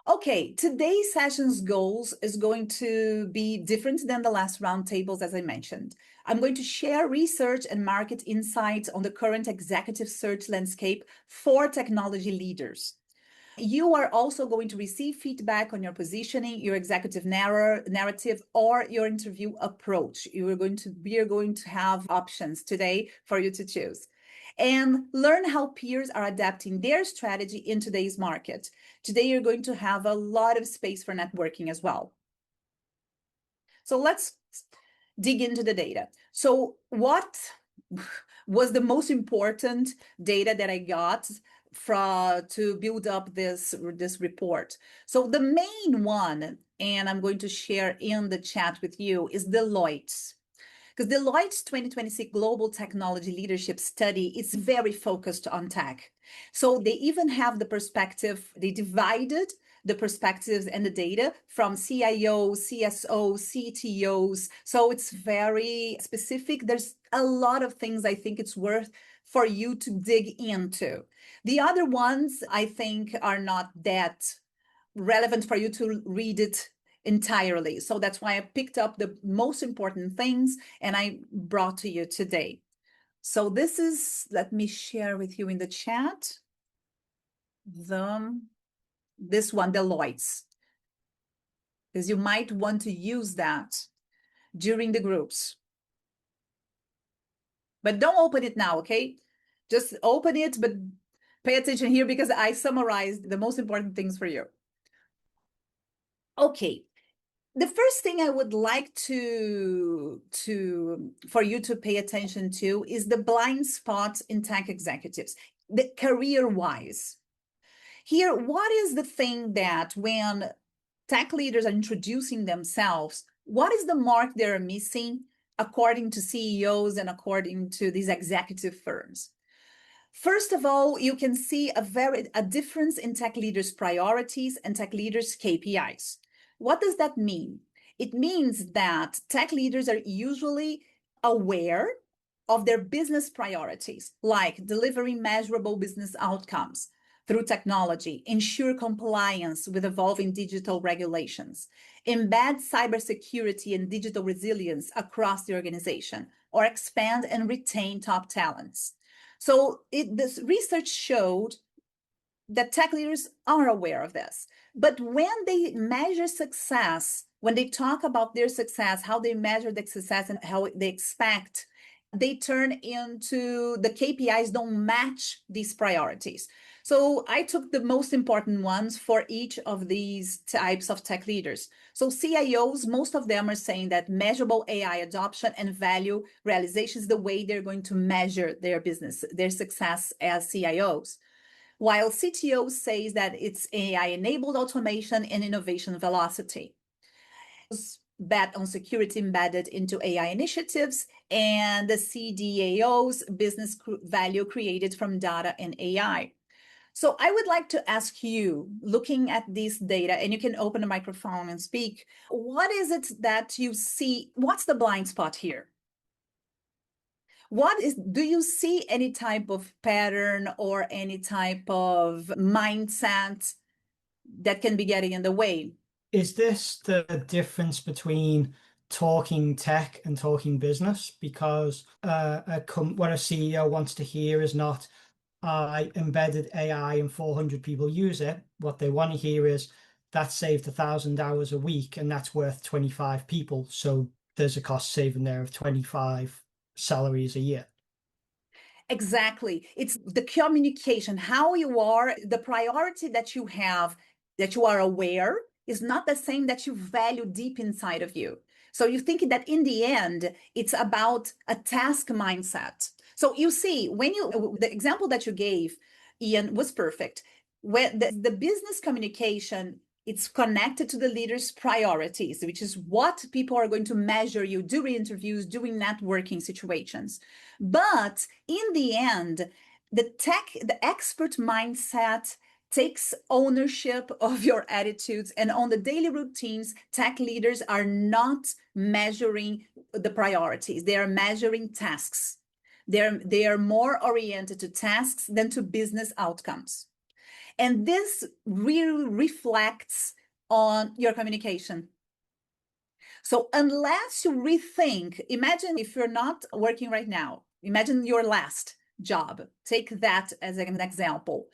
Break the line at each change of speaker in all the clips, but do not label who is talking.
Okay, today's session's goals is going to be different than the last roundtables, as I mentioned. I'm going to share research and market insights on the current executive search landscape for technology leaders. You are also going to receive feedback on your positioning, your executive narrative, or your interview approach. We are going to have options today for you to choose. And learn how peers are adapting their strategy in today's market. Today, you're going to have a lot of space for networking as well. So let's dig into the data. So what was the most important data that I got to build up this report? So the main one, and I'm going to share in the chat with you, is Deloitte's. Because Deloitte's 2026 Global Technology Leadership Study is very focused on tech. So they even have the perspective, they divided the perspectives and the data from CIOs, CSOs, CTOs. So it's very specific. There's a lot of things I think it's worth for you to dig into. The other ones I think are not that relevant for you to read it entirely. So that's why I picked up the most important things and I brought to you today. So this is, let me share with you in the chat, this one, Deloitte's, because you might want to use that during the groups. But don't open it now, okay? Just open it, but pay attention here because I summarized the most important things for you. Okay. The first thing I would like for you to pay attention to is the blind spots in tech executives, the career-wise. Here, what is the thing that when tech leaders are introducing themselves, what is the mark they're missing according to CEOs and according to these executive firms? First of all, you can see a difference in tech leaders' priorities and tech leaders' KPIs. What does that mean? It means that tech leaders are usually aware of their business priorities, like delivering measurable business outcomes through technology, ensure compliance with evolving digital regulations, embed cybersecurity and digital resilience across the organization, or expand and retain top talents. So this research showed that tech leaders are aware of this. But when they measure success, when they talk about their success, how they measure the success and how they expect, they turn into the KPIs don't match these priorities. So I took the most important ones for each of these types of tech leaders. So CIOs, most of them are saying that measurable AI adoption and value realization is the way they're going to measure their business, their success as CIOs. While CTO says that it's AI-enabled automation and innovation velocity. Bet on security embedded into AI initiatives, and the CDAO's business value created from data and AI. So I would like to ask you, looking at this data, and you can open the microphone and speak, what is it that you see? What's the blind spot here? Do you see any type of pattern or any type of mindset that can be getting in the way?
Is this the difference between talking tech and talking business? Because what a CEO wants to hear is not, I embedded AI and 400 people use it. What they want to hear is that saved 1,000 hours a week and that's worth 25 people. So there's a cost saving there of 25 salaries a year.
Exactly. It's the communication, how you are, the priority that you have, that you are aware is not the same that you value deep inside of you. So you think that in the end, it's about a task mindset. So you see, the example that you gave, Ian, was perfect. When the business communication, it's connected to the leader's priorities, which is what people are going to measure you during interviews, during networking situations. But in the end, the expert mindset takes ownership of your attitudes, and on the daily routines, tech leaders are not measuring the priorities. They are measuring tasks. They are more oriented to tasks than to business outcomes. And this really reflects on your communication. So unless you rethink, imagine if you're not working right now, imagine your last job. Take that as an example.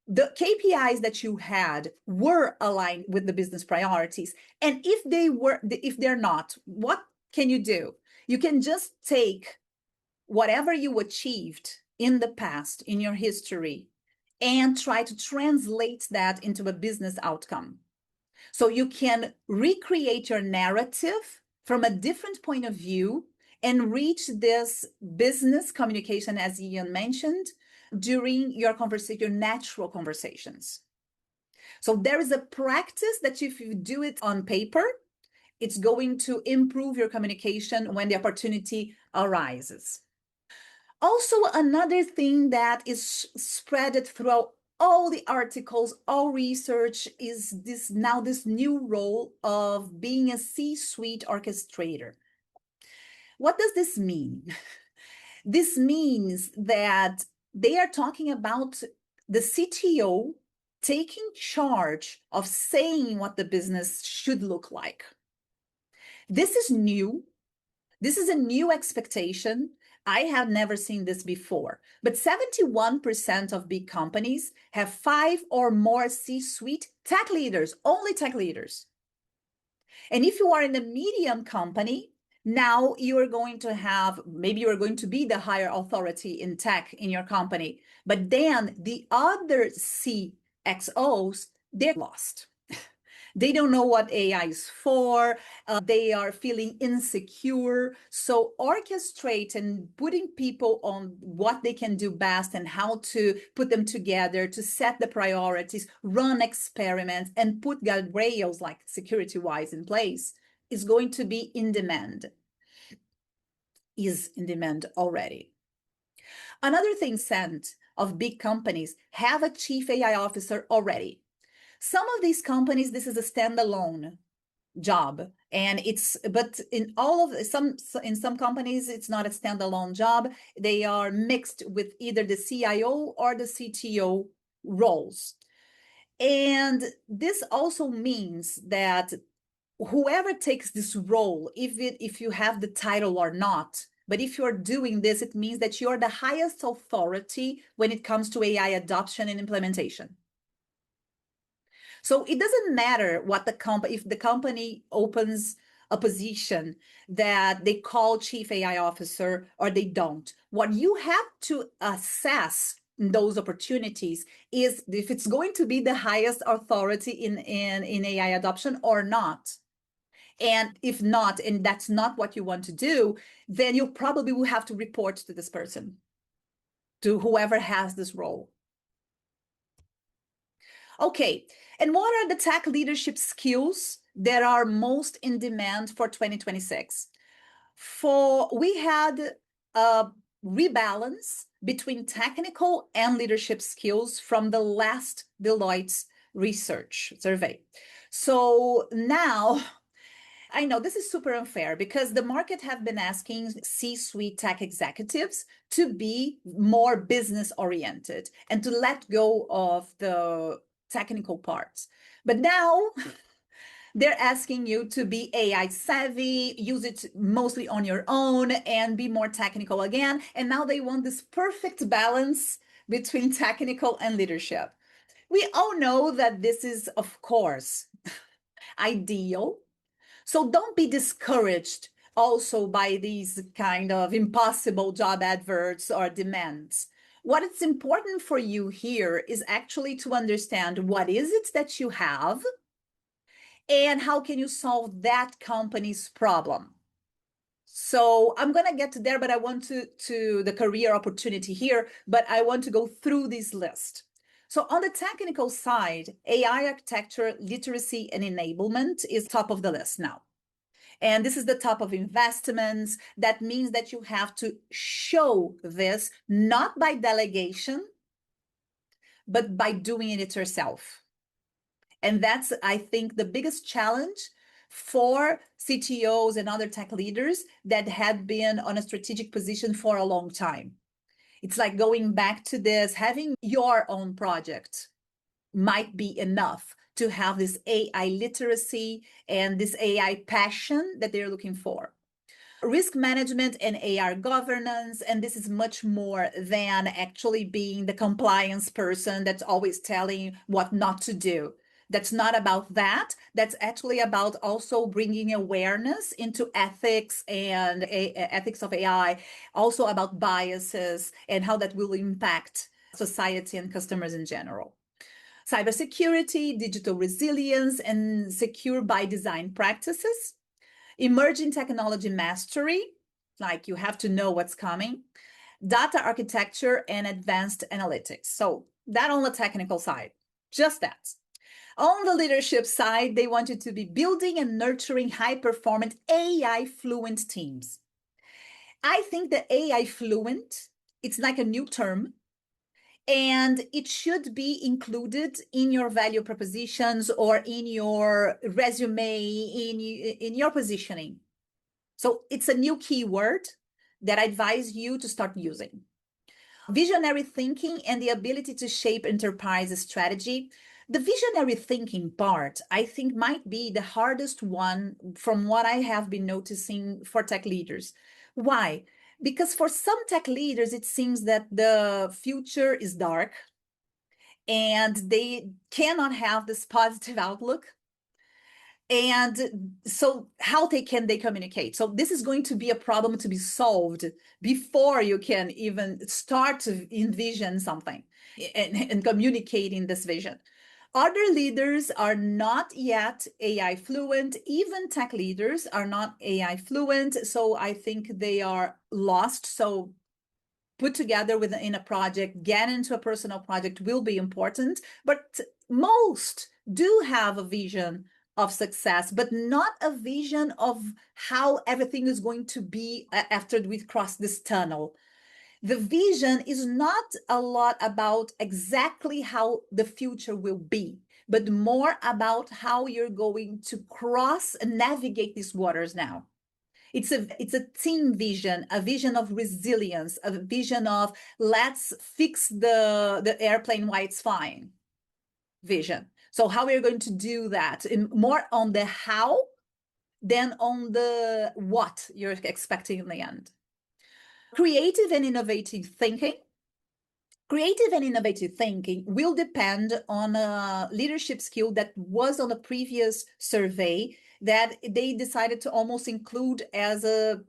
The KPIs that you had were aligned with the business priorities. And if they're not, what can you do? You can just take whatever you achieved in the past, in your history, and try to translate that into a business outcome. So you can recreate your narrative from a different point of view and reach this business communication, as Ian mentioned, during your natural conversations. So there is a practice that if you do it on paper, it's going to improve your communication when the opportunity arises. Also, another thing that is spread throughout all the articles, all research is this new role of being a C-suite orchestrator. What does this mean? This means that they are talking about the CTO taking charge of saying what the business should look like. This is new. This is a new expectation. I have never seen this before, but 71% of big companies have 5 or more C-suite tech leaders, only tech leaders. And if you are in a medium company, now you are going to have, maybe you are going to be the higher authority in tech in your company, but then the other CXOs, they're lost. They don't know what AI is for. They are feeling insecure. So orchestrate and putting people on what they can do best and how to put them together to set the priorities, run experiments, and put guardrails like security-wise in place is going to be in demand. Is in demand already. Another thing, of big companies have a chief AI officer already. Some of these companies, this is a standalone job, and in some companies, it's not a standalone job. They are mixed with either the CIO or the CTO roles. And this also means that whoever takes this role, if you have the title or not, but if you're doing this, it means that you're the highest authority when it comes to AI adoption and implementation. So it doesn't matter what if the company opens a position that they call chief AI officer or they don't. What you have to assess in those opportunities is if it's going to be the highest authority in AI adoption or not. And if not, and that's not what you want to do, then you probably will have to report to this person, to whoever has this role. Okay, and what are the tech leadership skills that are most in demand for 2026? We had a rebalance between technical and leadership skills from the last Deloitte research survey. So now, I know this is super unfair because the market have been asking C-suite tech executives to be more business oriented and to let go of the technical parts. But now they're asking you to be AI savvy, use it mostly on your own, and be more technical again. And now they want this perfect balance between technical and leadership. We all know that this is, of course, ideal. So don't be discouraged also by these kind of impossible job adverts or demands. What is important for you here is actually to understand what is it that you have and how can you solve that company's problem. So I'm going to get to there, but I want to the career opportunity here, but I want to go through this list. So on the technical side, AI architecture, literacy, and enablement is top of the list now. And this is the top of investments. That means that you have to show this not by delegation, but by doing it yourself. And that's, I think, the biggest challenge for CTOs and other tech leaders that had been on a strategic position for a long time. It's like going back to this, having your own project. might be enough to have this AI literacy and this AI passion that they're looking for. Risk management and AR governance, and this is much more than actually being the compliance person that's always telling what not to do. That's not about that. That's actually about also bringing awareness into ethics and ethics of AI, also about biases and how that will impact society and customers in general. Cybersecurity, digital resilience, and secure by design practices. Emerging technology mastery, like you have to know what's coming. Data architecture and advanced analytics. So that on the technical side, just that. On the leadership side, they want you to be building and nurturing high-performant AI fluent teams. I think that AI fluent, it's like a new term, and it should be included in your value propositions or in your resume, in your positioning. So it's a new keyword that I advise you to start using. Visionary thinking and the ability to shape enterprise strategy. The visionary thinking part, I think, might be the hardest one from what I have been noticing for tech leaders. Why? Because for some tech leaders, it seems that the future is dark and they cannot have this positive outlook. And so how can they communicate? So this is going to be a problem to be solved before you can even start to envision something and communicating this vision. Other leaders are not yet AI fluent. Even tech leaders are not AI fluent. So I think they are lost. So put together in a project, get into a personal project will be important. But most do have a vision of success, but not a vision of how everything is going to be after we cross this tunnel. The vision is not a lot about exactly how the future will be, but more about how you're going to cross and navigate these waters now. It's a team vision, a vision of resilience, a vision of let's fix the airplane while it's flying vision. So how we're going to do that, more on the how than on the what you're expecting in the end. Creative and innovative thinking. Creative and innovative thinking will depend on a leadership skill that was on a previous survey that they decided to almost include as a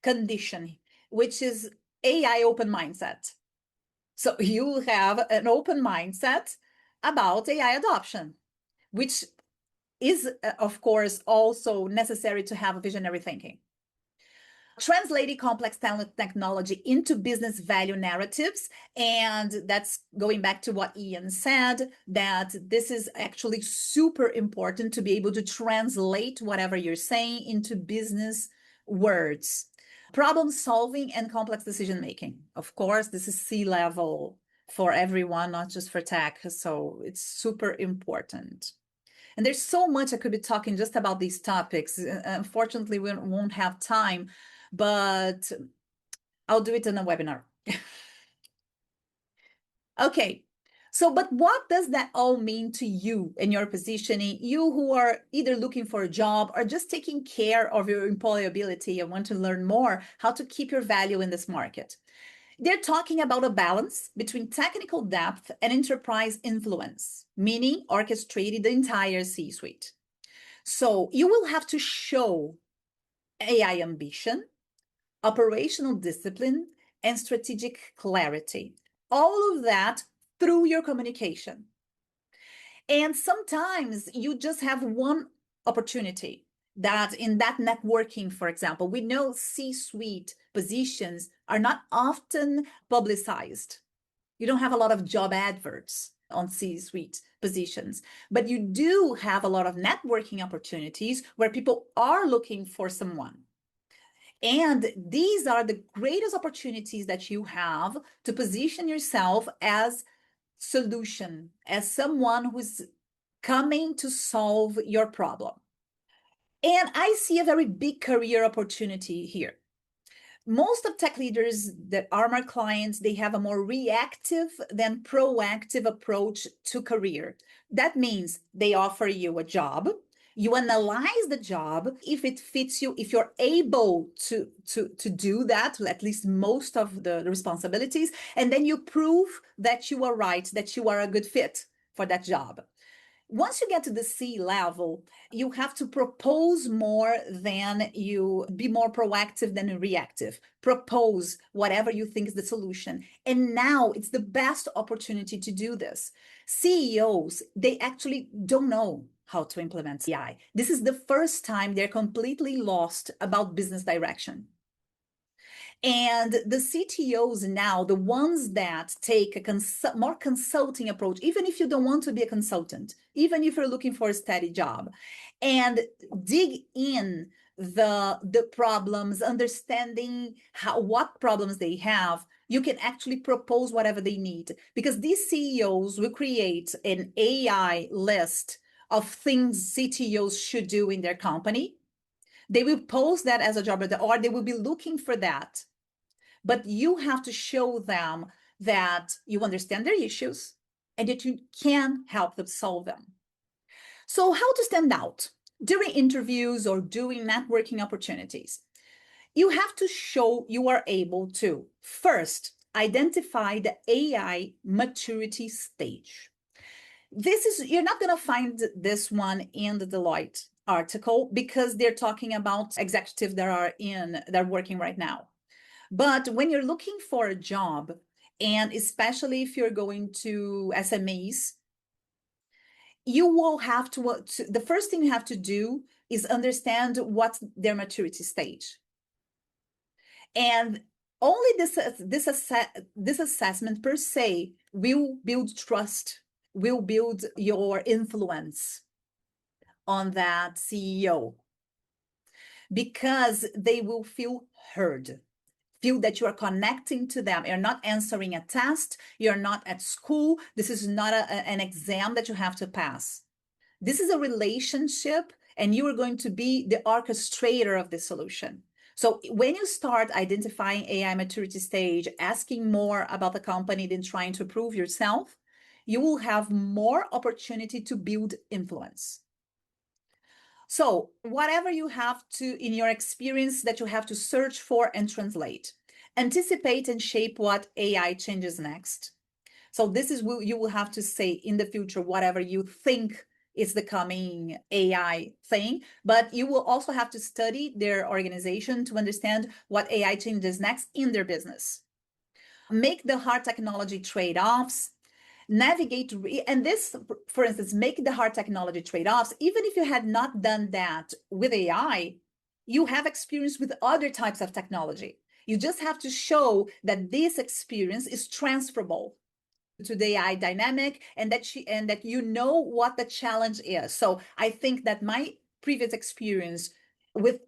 condition, which is AI open mindset. So you have an open mindset about AI adoption, which is, of course, also necessary to have visionary thinking. Translating complex technology into business value narratives. And that's going back to what Ian said, that this is actually super important to be able to translate whatever you're saying into business words. Problem solving and complex decision making. Of course, this is C-level for everyone, not just for tech. So it's super important. And there's so much I could be talking just about these topics. Unfortunately, we won't have time, but I'll do it in a webinar. Okay, so but what does that all mean to you and your positioning? You who are either looking for a job or just taking care of your employability and want to learn more how to keep your value in this market. They're talking about a balance between technical depth and enterprise influence, meaning orchestrating the entire C-suite. So you will have to show AI ambition, operational discipline, and strategic clarity. All of that through your communication. And sometimes you just have one opportunity that in that networking, for example, we know C-suite positions are not often publicized. You don't have a lot of job adverts on C-suite positions, but you do have a lot of networking opportunities where people are looking for someone. And these are the greatest opportunities that you have to position yourself as solution, as someone who's coming to solve your problem. And I see a very big career opportunity here. Most of tech leaders that are my clients, they have a more reactive than proactive approach to career. That means they offer you a job, you analyze the job, if it fits you, if you're able to do that, at least most of the responsibilities, and then you prove that you are right, that you are a good fit for that job. Once you get to the C level, you have to propose more than you be more proactive than reactive. Propose whatever you think is the solution. And now it's the best opportunity to do this. CEOs, they actually don't know how to implement AI. This is the first time they're completely lost about business direction. And the CTOs now, the ones that take a more consulting approach, even if you don't want to be a consultant, even if you're looking for a steady job, and dig in the problems, understanding what problems they have, you can actually propose whatever they need. Because these CEOs will create an AI list of things CTOs should do in their company. They will post that as a job, or they will be looking for that. But you have to show them that you understand their issues and that you can help them solve them. So how to stand out during interviews or doing networking opportunities? You have to show you are able to, first, identify the AI maturity stage. You're not going to find this one in the Deloitte article because they're talking about executives that are working right now. But when you're looking for a job, and especially if you're going to SMEs, you will have to, the first thing you have to do is understand what's their maturity stage. And only this assessment per se will build trust, will build your influence on that CEO, because they will feel heard. Feel that you are connecting to them. You're not answering a test. You're not at school. This is not an exam that you have to pass. This is a relationship, and you are going to be the orchestrator of the solution. So when you start identifying AI maturity stage, asking more about the company than trying to prove yourself, you will have more opportunity to build influence. So whatever you have to, in your experience, that you have to search for and translate, anticipate and shape what AI changes next. So this is what you will have to say in the future, whatever you think is the coming AI thing, but you will also have to study their organization to understand what AI changes next in their business. Make the hard technology trade-offs, navigate, and this, for instance, make the hard technology trade-offs. Even if you had not done that with AI, you have experience with other types of technology. You just have to show that this experience is transferable to the AI dynamic, and that you know what the challenge is. So I think that my previous experience with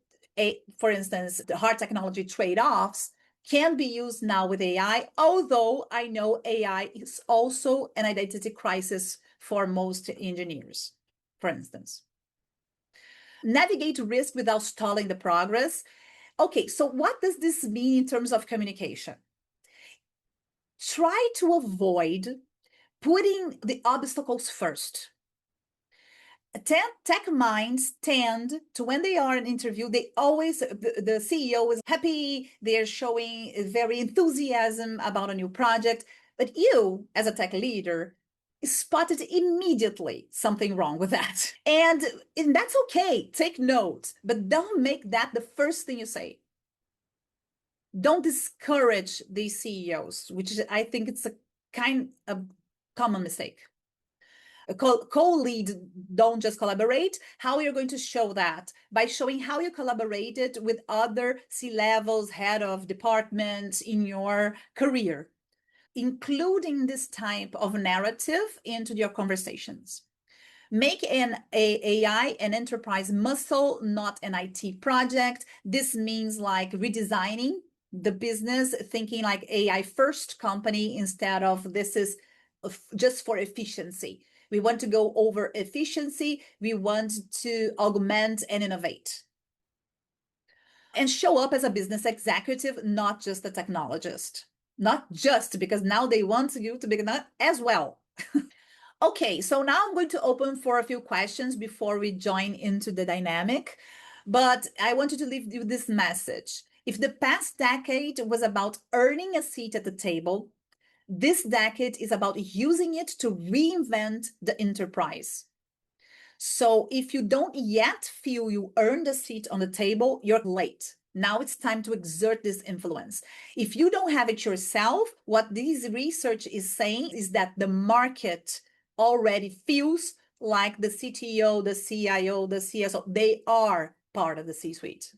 for instance, the hard technology trade-offs can be used now with AI, although I know AI is also an identity crisis for most engineers, for instance. Navigate risk without stalling the progress. Okay, so what does this mean in terms of communication? Try to avoid putting the obstacles first. Tech minds tend to, when they are in an interview, the CEO is happy, they're showing very enthusiasm about a new project, but you, as a tech leader, spotted immediately something wrong with that. And that's okay, take note, but don't make that the first thing you say. Don't discourage these CEOs, which I think it's a kind of common mistake. Co-lead don't just collaborate. How you're going to show that? By showing how you collaborated with other C-levels, head of departments in your career, including this type of narrative into your conversations. Make an AI an enterprise muscle, not an IT project. This means like redesigning the business, thinking like AI first company instead of this is just for efficiency. We want to go over efficiency. We want to augment and innovate. and show up as a business executive, not just a technologist. Not just because now they want you to be that as well. Okay, so now I'm going to open for a few questions before we join into the dynamic. But I wanted to leave you this message. If the past decade was about earning a seat at the table, this decade is about using it to reinvent the enterprise. So if you don't yet feel you earned a seat on the table, you're late. Now it's time to exert this influence. If you don't have it yourself, what this research is saying is that the market already feels like the CTO, the CIO, the CSO, they are part of the C-suite.